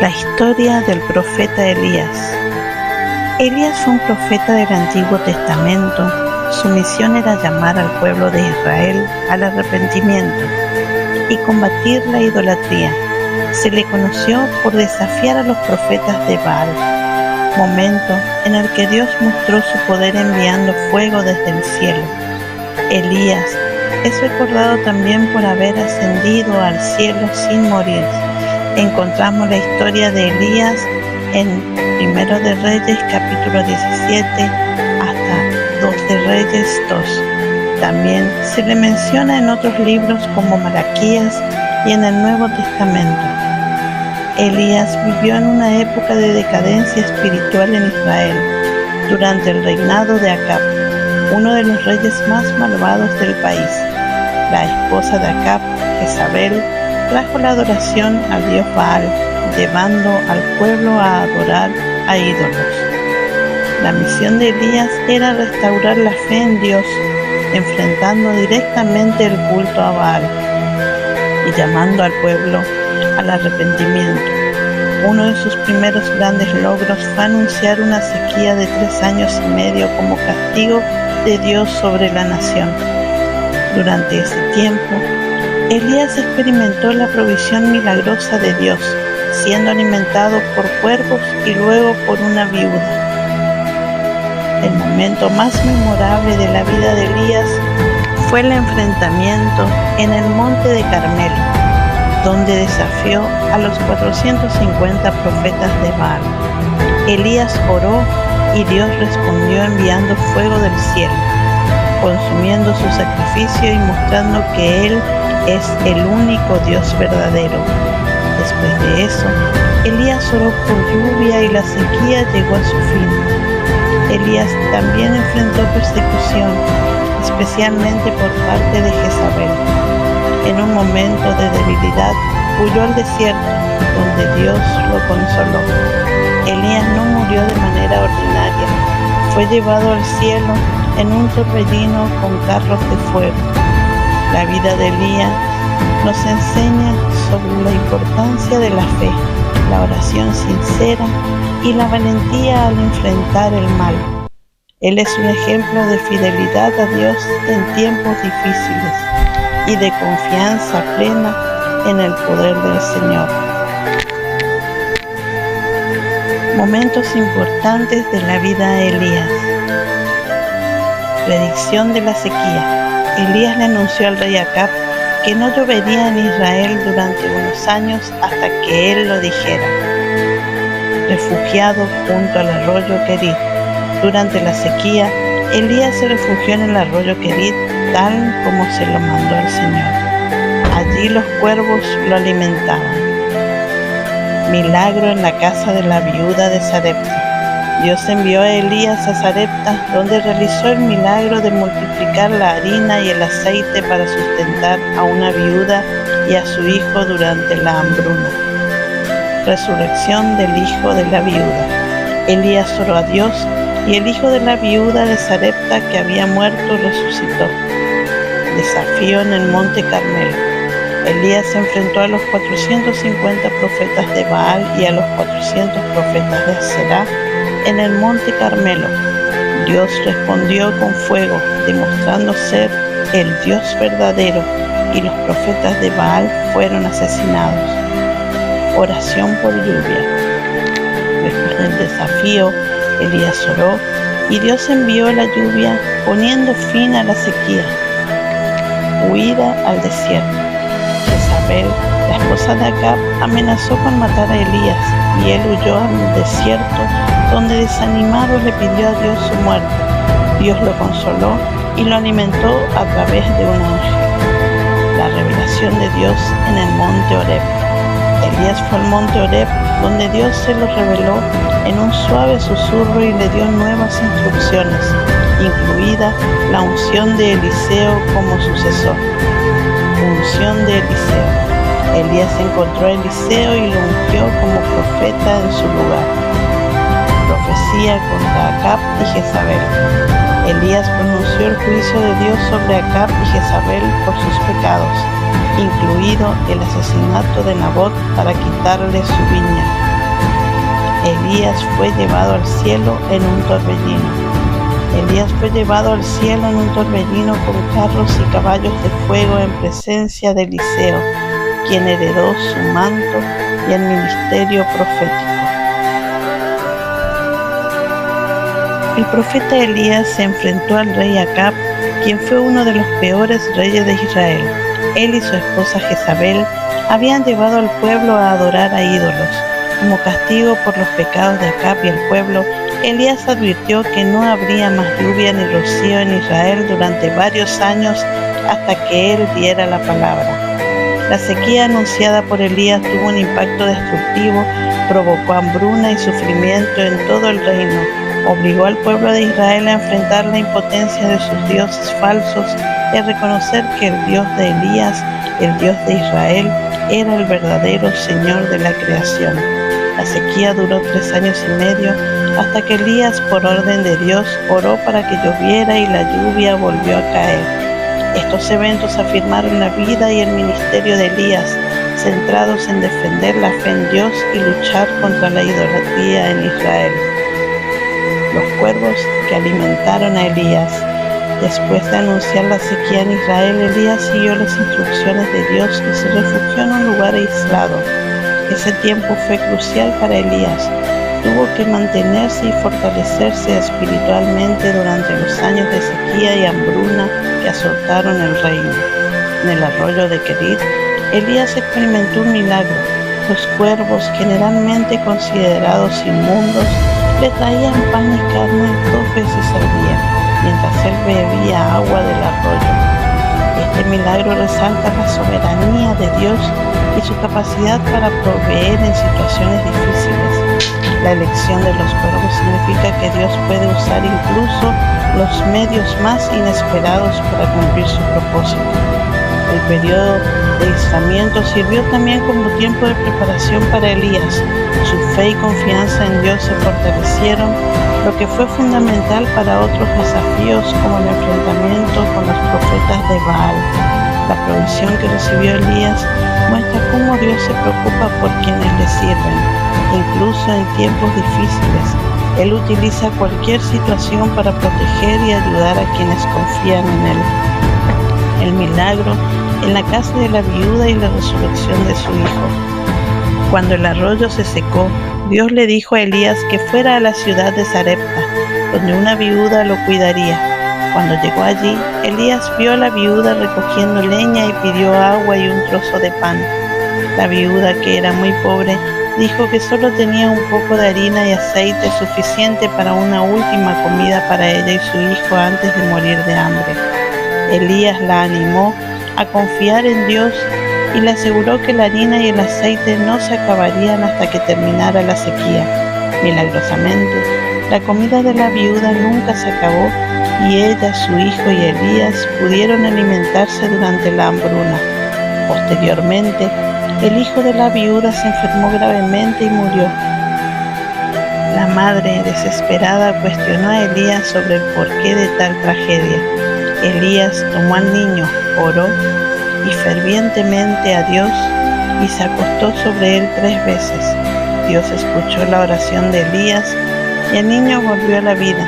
La historia del profeta Elías. Elías fue un profeta del Antiguo Testamento. Su misión era llamar al pueblo de Israel al arrepentimiento y combatir la idolatría. Se le conoció por desafiar a los profetas de Baal, momento en el que Dios mostró su poder enviando fuego desde el cielo. Elías es recordado también por haber ascendido al cielo sin morir. Encontramos la historia de Elías en 1 de Reyes capítulo 17 hasta 2 de Reyes 2. También se le menciona en otros libros como Malaquías y en el Nuevo Testamento. Elías vivió en una época de decadencia espiritual en Israel, durante el reinado de Acab, uno de los reyes más malvados del país. La esposa de Acab, Jezabel, trajo la adoración al dios Baal, llevando al pueblo a adorar a ídolos. La misión de Elías era restaurar la fe en Dios, enfrentando directamente el culto a Baal y llamando al pueblo al arrepentimiento. Uno de sus primeros grandes logros fue anunciar una sequía de 3 años y medio como castigo de Dios sobre la nación. Durante ese tiempo, Elías experimentó la provisión milagrosa de Dios, siendo alimentado por cuervos y luego por una viuda. El momento más memorable de la vida de Elías fue el enfrentamiento en el monte de Carmelo, donde desafió a los 450 profetas de Baal. Elías oró y Dios respondió enviando fuego del cielo, consumiendo su sacrificio y mostrando que Él es el único Dios verdadero. Después de eso, Elías oró por lluvia y la sequía llegó a su fin. Elías también enfrentó persecución, especialmente por parte de Jezabel. En un momento de debilidad, huyó al desierto, donde Dios lo consoló. Elías no murió de manera ordinaria, fue llevado al cielo en un torbellino con carros de fuego. La vida de Elías nos enseña sobre la importancia de la fe, la oración sincera y la valentía al enfrentar el mal. Él es un ejemplo de fidelidad a Dios en tiempos difíciles y de confianza plena en el poder del Señor. Momentos importantes de la vida de Elías. Predicción de la sequía. Elías le anunció al rey Acab que no llovería en Israel durante unos años hasta que él lo dijera. Refugiado junto al arroyo Querit. Durante la sequía, Elías se refugió en el arroyo Querit tal como se lo mandó el Señor. Allí los cuervos lo alimentaban. Milagro en la casa de la viuda de Sarepta. Dios envió a Elías a Sarepta, donde realizó el milagro de multiplicar la harina y el aceite para sustentar a una viuda y a su hijo durante la hambruna. Resurrección del hijo de la viuda. Elías oró a Dios y el hijo de la viuda de Sarepta que había muerto resucitó. Desafío en el monte Carmelo. Elías se enfrentó a los 450 profetas de Baal y a los 400 profetas de Aserá en el monte Carmelo. Dios respondió con fuego, demostrando ser el Dios verdadero, y los profetas de Baal fueron asesinados. Oración por lluvia. Después del desafío, Elías oró y Dios envió la lluvia, poniendo fin a la sequía. Huida al desierto. Jezabel, la esposa de Acab, amenazó con matar a Elías y él huyó al desierto, donde desanimado le pidió a Dios su muerte. Dios lo consoló y lo alimentó a través de un ángel. La revelación de Dios en el monte Horeb. Elías fue al monte Horeb, donde Dios se lo reveló en un suave susurro y le dio nuevas instrucciones, incluida la unción de Eliseo como sucesor. Unción de Eliseo. Elías encontró a Eliseo y lo ungió como profeta en su lugar. Profecía contra Acab y Jezabel. Elías pronunció el juicio de Dios sobre Acab y Jezabel por sus pecados, incluido el asesinato de Nabot para quitarle su viña. Elías fue llevado al cielo en un torbellino. Elías fue llevado al cielo en un torbellino con carros y caballos de fuego en presencia de Eliseo, quien heredó su manto y el ministerio profético. El profeta Elías se enfrentó al rey Acab, quien fue uno de los peores reyes de Israel. Él y su esposa Jezabel habían llevado al pueblo a adorar a ídolos. Como castigo por los pecados de Acab y el pueblo, Elías advirtió que no habría más lluvia ni rocío en Israel durante varios años hasta que él diera la palabra. La sequía anunciada por Elías tuvo un impacto destructivo, provocó hambruna y sufrimiento en todo el reino, obligó al pueblo de Israel a enfrentar la impotencia de sus dioses falsos y a reconocer que el Dios de Elías, el Dios de Israel, era el verdadero Señor de la creación. La sequía duró 3 años y medio, hasta que Elías, por orden de Dios, oró para que lloviera y la lluvia volvió a caer. Estos eventos afirmaron la vida y el ministerio de Elías, centrados en defender la fe en Dios y luchar contra la idolatría en Israel. Los cuervos que alimentaron a Elías. Después de anunciar la sequía en Israel, Elías siguió las instrucciones de Dios y se refugió en un lugar aislado. Ese tiempo fue crucial para Elías. Tuvo que mantenerse y fortalecerse espiritualmente durante los años de sequía y hambruna que azotaron el reino. En el arroyo de Kerit, Elías experimentó un milagro. Los cuervos, generalmente considerados inmundos, le traían pan y carne 2 veces al día, mientras él bebía agua del arroyo. Este milagro resalta la soberanía de Dios y su capacidad para proveer en situaciones difíciles. La elección de los cuervos significa que Dios puede usar incluso los medios más inesperados para cumplir su propósito. El periodo de aislamiento sirvió también como tiempo de preparación para Elías. Su fe y confianza en Dios se fortalecieron, lo que fue fundamental para otros desafíos como el enfrentamiento con los profetas de Baal. La provisión que recibió Elías muestra cómo Dios se preocupa por quienes le sirven. Incluso en tiempos difíciles, Él utiliza cualquier situación para proteger y ayudar a quienes confían en Él. El milagro en la casa de la viuda y la resurrección de su hijo. Cuando el arroyo se secó, Dios le dijo a Elías que fuera a la ciudad de Sarepta, donde una viuda lo cuidaría. Cuando llegó allí, Elías vio a la viuda recogiendo leña y pidió agua y un trozo de pan. La viuda, que era muy pobre, dijo que solo tenía un poco de harina y aceite suficiente para una última comida para ella y su hijo antes de morir de hambre. Elías la animó a confiar en Dios y le aseguró que la harina y el aceite no se acabarían hasta que terminara la sequía. Milagrosamente, la comida de la viuda nunca se acabó y ella, su hijo y Elías pudieron alimentarse durante la hambruna. Posteriormente, el hijo de la viuda se enfermó gravemente y murió. La madre, desesperada, cuestionó a Elías sobre el porqué de tal tragedia. Elías tomó al niño, oró y fervientemente a Dios y se acostó sobre él 3 veces. Dios escuchó la oración de Elías y el niño volvió a la vida.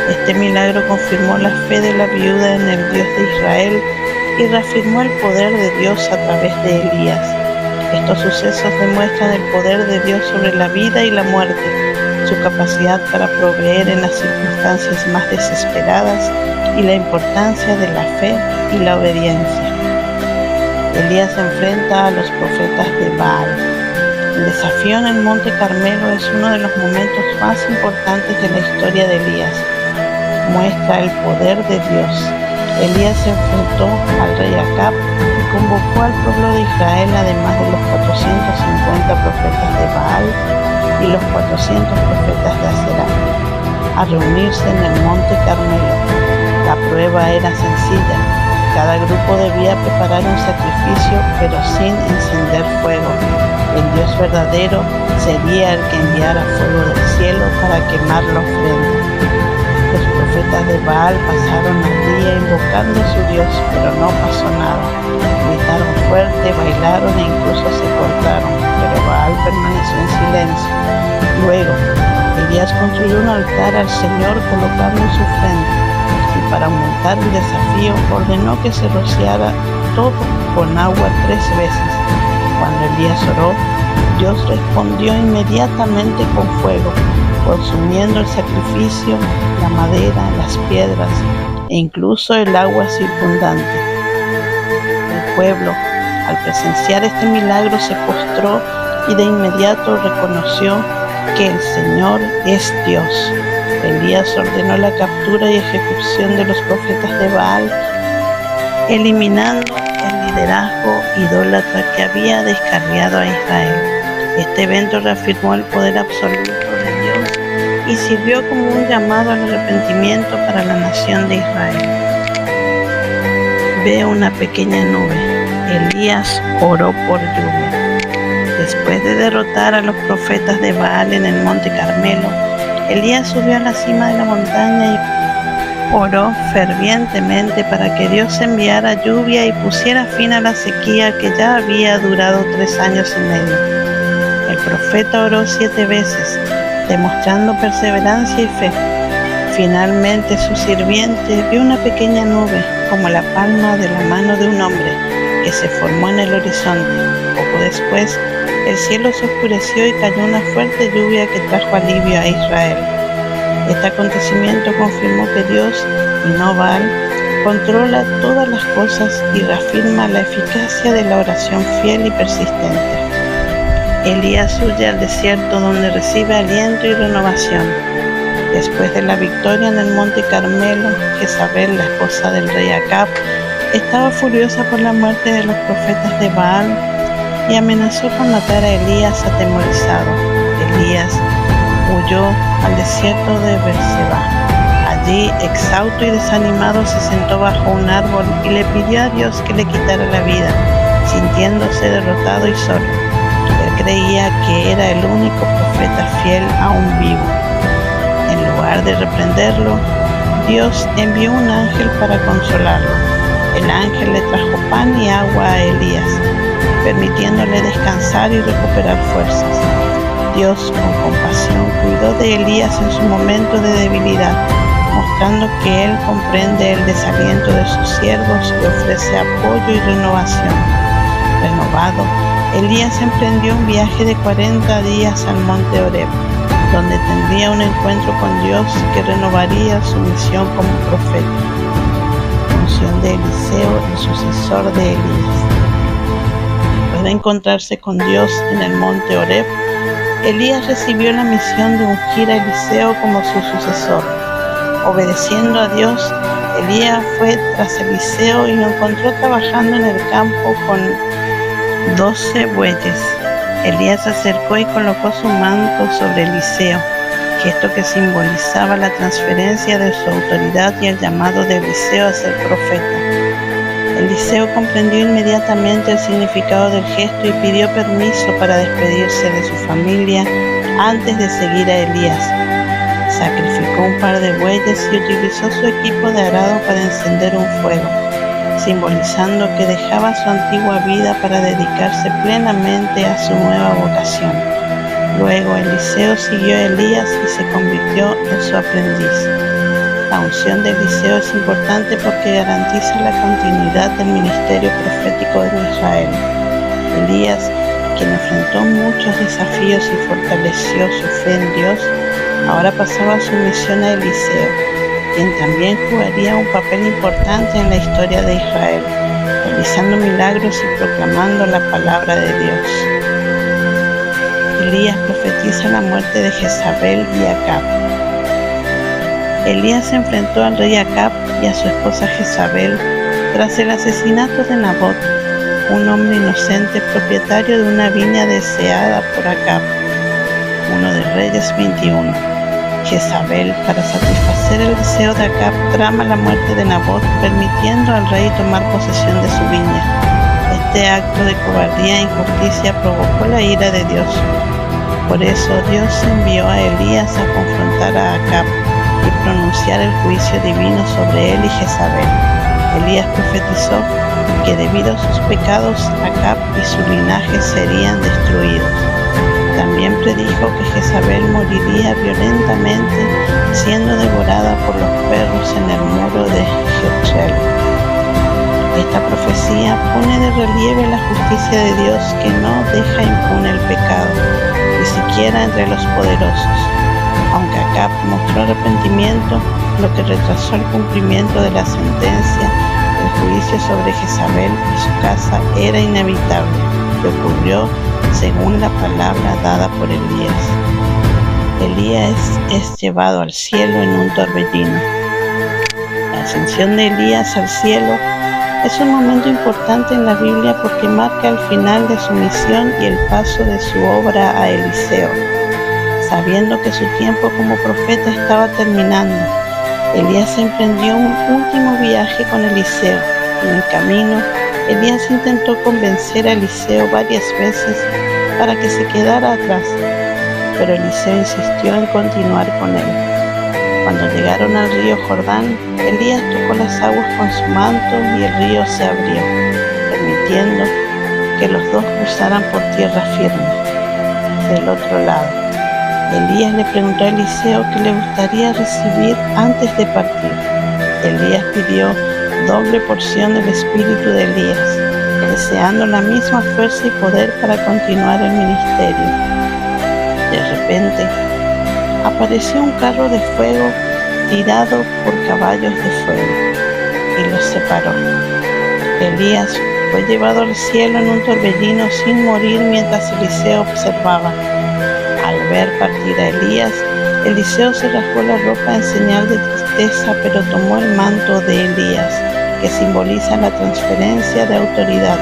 Este milagro confirmó la fe de la viuda en el Dios de Israel y reafirmó el poder de Dios a través de Elías. Estos sucesos demuestran el poder de Dios sobre la vida y la muerte, su capacidad para proveer en las circunstancias más desesperadas y la importancia de la fe y la obediencia. Elías se enfrenta a los profetas de Baal. El desafío en el Monte Carmelo es uno de los momentos más importantes de la historia de Elías. Muestra el poder de Dios. Elías se enfrentó al rey Acab y convocó al pueblo de Israel, además de los 450 profetas de Baal y los 400 profetas de Aserá, a reunirse en el Monte Carmelo. La prueba era sencilla. Cada grupo debía preparar un sacrificio, pero sin encender fuego. El Dios verdadero sería el que enviara fuego del cielo para quemar la ofrenda. Los profetas de Baal pasaron el día invocando a su Dios, pero no pasó nada. Gritaron fuerte, bailaron e incluso se cortaron, pero Baal permaneció en silencio. Luego, Elías construyó un altar al Señor colocando su frente, y para aumentar el desafío ordenó que se rociara todo con agua 3 veces. Cuando Elías oró, Dios respondió inmediatamente con fuego, consumiendo el sacrificio, la madera, las piedras e incluso el agua circundante. El pueblo, al presenciar este milagro, se postró y de inmediato reconoció que el Señor es Dios. Elías ordenó la captura y ejecución de los profetas de Baal, eliminando el liderazgo idólatra que había descarriado a Israel. Este evento reafirmó el poder absoluto de Dios y sirvió como un llamado al arrepentimiento para la nación de Israel. Veo una pequeña nube. Elías oró por lluvia. Después de derrotar a los profetas de Baal en el monte Carmelo, Elías subió a la cima de la montaña y oró fervientemente para que Dios enviara lluvia y pusiera fin a la sequía que ya había durado 3 años y medio. El profeta oró 7 veces, demostrando perseverancia y fe. Finalmente su sirviente vio una pequeña nube, como la palma de la mano de un hombre, que se formó en el horizonte. Poco después, el cielo se oscureció y cayó una fuerte lluvia que trajo alivio a Israel. Este acontecimiento confirmó que Dios, y no Baal, controla todas las cosas y reafirma la eficacia de la oración fiel y persistente. Elías huye al desierto, donde recibe aliento y renovación. Después de la victoria en el monte Carmelo, Jezabel, la esposa del rey Acab, estaba furiosa por la muerte de los profetas de Baal y amenazó con matar a Elías atemorizado. Elías huyó al desierto de Beerseba. Allí, exhausto y desanimado, se sentó bajo un árbol y le pidió a Dios que le quitara la vida, sintiéndose derrotado y solo. Él creía que era el único profeta fiel aún vivo. En lugar de reprenderlo, Dios envió un ángel para consolarlo. El ángel le trajo pan y agua a Elías, permitiéndole descansar y recuperar fuerzas. Dios, con compasión, cuidó de Elías en su momento de debilidad, mostrando que Él comprende el desaliento de sus siervos y ofrece apoyo y renovación. Renovado, Elías emprendió un viaje de 40 días al monte Horeb, donde tendría un encuentro con Dios que renovaría su misión como profeta. Unción de Eliseo, el sucesor de Elías. Después de encontrarse con Dios en el monte Horeb, Elías recibió la misión de ungir a Eliseo como su sucesor. Obedeciendo a Dios, Elías fue tras Eliseo y lo encontró trabajando en el campo con 12 bueyes. Elías se acercó y colocó su manto sobre Eliseo, gesto que simbolizaba la transferencia de su autoridad y el llamado de Eliseo a ser profeta. Eliseo comprendió inmediatamente el significado del gesto y pidió permiso para despedirse de su familia antes de seguir a Elías. Sacrificó un par de bueyes y utilizó su equipo de arado para encender un fuego, simbolizando que dejaba su antigua vida para dedicarse plenamente a su nueva vocación. Luego Eliseo siguió a Elías y se convirtió en su aprendiz. La unción de Eliseo es importante porque garantiza la continuidad del ministerio profético de Israel. Elías, quien enfrentó muchos desafíos y fortaleció su fe en Dios, ahora pasaba su misión a Eliseo, quien también jugaría un papel importante en la historia de Israel, realizando milagros y proclamando la palabra de Dios. Elías profetiza la muerte de Jezabel y Acab. Elías se enfrentó al rey Acab y a su esposa Jezabel tras el asesinato de Nabot, un hombre inocente propietario de una viña deseada por Acab. 1 de Reyes 21. Jezabel, para satisfacer el deseo de Acab, trama la muerte de Nabot, permitiendo al rey tomar posesión de su viña. Este acto de cobardía e injusticia provocó la ira de Dios. Por eso Dios envió a Elías a confrontar a Acab y pronunciar el juicio divino sobre él y Jezabel. Elías profetizó que debido a sus pecados, Acab y su linaje serían destruidos. También predijo que Jezabel moriría violentamente siendo devorada por los perros en el muro de Jezreel. Esta profecía pone de relieve la justicia de Dios, que no deja impune el pecado, ni siquiera entre los poderosos. Aunque Acab mostró arrepentimiento, lo que retrasó el cumplimiento de la sentencia, el juicio sobre Jezabel y su casa era inevitable, y ocurrió según la palabra dada por Elías. Elías es llevado al cielo en un torbellino. La ascensión de Elías al cielo es un momento importante en la Biblia porque marca el final de su misión y el paso de su obra a Eliseo. Sabiendo que su tiempo como profeta estaba terminando, Elías emprendió un último viaje con Eliseo. En el camino, Elías intentó convencer a Eliseo varias veces para que se quedara atrás, pero Eliseo insistió en continuar con él. Cuando llegaron al río Jordán, Elías tocó las aguas con su manto y el río se abrió, permitiendo que los dos cruzaran por tierra firme, del otro lado. Elías le preguntó a Eliseo qué le gustaría recibir antes de partir. Elías pidió doble porción del espíritu de Elías, deseando la misma fuerza y poder para continuar el ministerio. De repente, apareció un carro de fuego tirado por caballos de fuego y los separó. Elías fue llevado al cielo en un torbellino sin morir mientras Eliseo observaba. Al ver partir a Elías, Eliseo se rasgó la ropa en señal de tristeza, pero tomó el manto de Elías, que simboliza la transferencia de autoridad.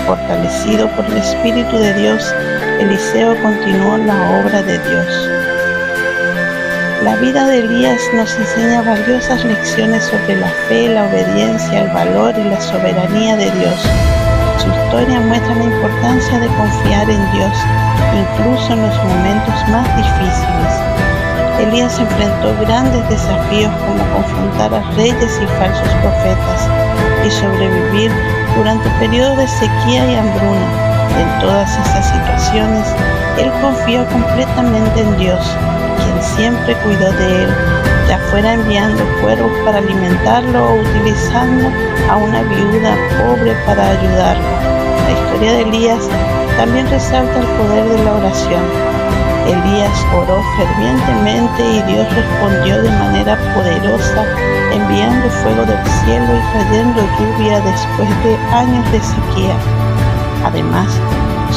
Fortalecido por el Espíritu de Dios, Eliseo continuó la obra de Dios. La vida de Elías nos enseña valiosas lecciones sobre la fe, la obediencia, el valor y la soberanía de Dios. Su historia muestra la importancia de confiar en Dios, incluso en los momentos más difíciles. Elías enfrentó grandes desafíos como confrontar a reyes y falsos profetas y sobrevivir durante periodos de sequía y hambruna. En todas esas situaciones, él confió completamente en Dios, quien siempre cuidó de él, ya fuera enviando cuervos para alimentarlo o utilizando a una viuda pobre para ayudarlo. La historia de Elías también resalta el poder de la oración. Elías oró fervientemente y Dios respondió de manera poderosa, enviando fuego del cielo y trayendo lluvia después de años de sequía. Además,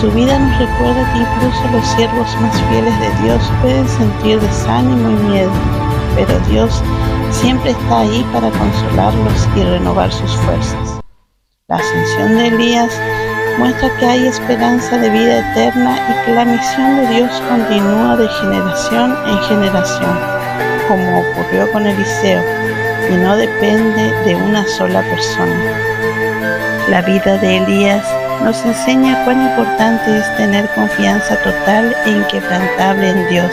su vida nos recuerda que incluso los siervos más fieles de Dios pueden sentir desánimo y miedo, pero Dios siempre está ahí para consolarlos y renovar sus fuerzas. La ascensión de Elías muestra que hay esperanza de vida eterna y que la misión de Dios continúa de generación en generación, como ocurrió con Eliseo, y no depende de una sola persona. La vida de Elías nos enseña cuán importante es tener confianza total e inquebrantable en Dios,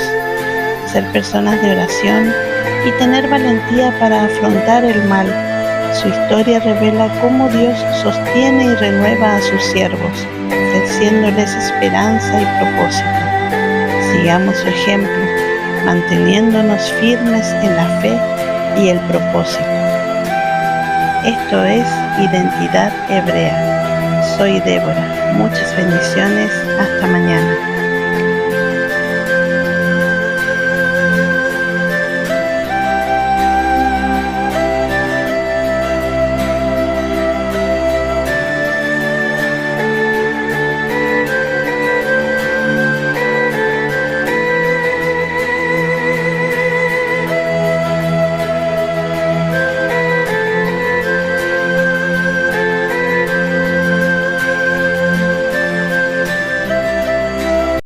ser personas de oración y tener valentía para afrontar el mal. Su historia revela cómo Dios sostiene y renueva a sus siervos, ofreciéndoles esperanza y propósito. Sigamos su ejemplo, manteniéndonos firmes en la fe y el propósito. Esto es Identidad Hebrea. Soy Débora. Muchas bendiciones. Hasta mañana.